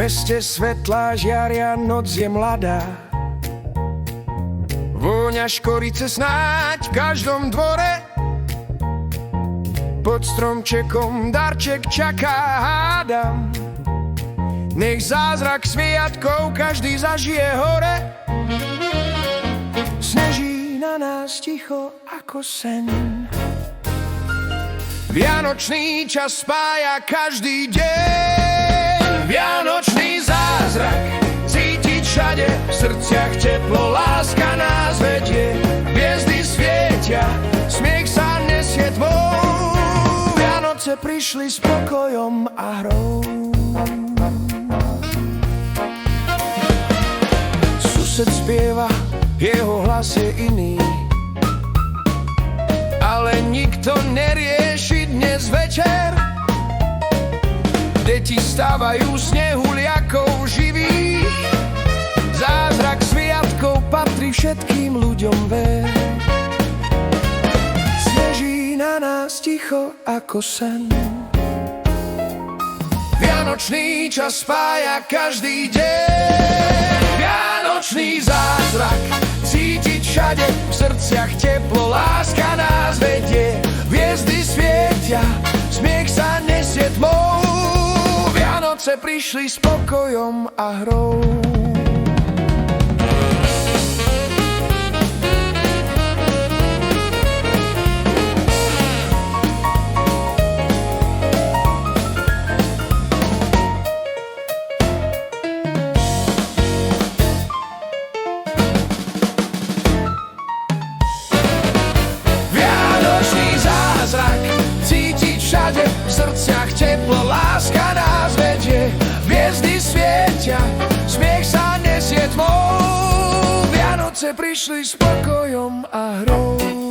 meste svetlá žiaria, noc je mladá. Vôňa škorice snáď v každom dvore. Pod stromčekom darček čaká, hádam. Nech zázrak sviatkov každý zažije hore. Sneží na nás ticho ako sen. Vianočný čas spája každý deň. Vianočný zázrak cítiť všade, v srdciach teplo, láska nás vedie. Hviezdy svietia, smiech sa nesie tmou. Vianoce prišli s pokojom a hrou. Sused spieva, jeho hlas je iný, ale nikto nerieši dnes večer. Deti stávajú snehuliakov živých. Zázrak sviatkov patrí všetkým ľuďom, ver. Sneží na nás ticho ako sen. Vianočný čas spája každý deň. Vianočný zázrak cítiť všade, v srdciach teplo, láska nás vedie. Hviezdy svietia, smiech sa nesie tmou. Vianoce prišli s pokojom a hrou. Cítiť všade, v srdciach teplo, láska nás vedie. Hviezdy svietia, smiech sa nesie tmou. Vianoce prišli s pokojom a hrou.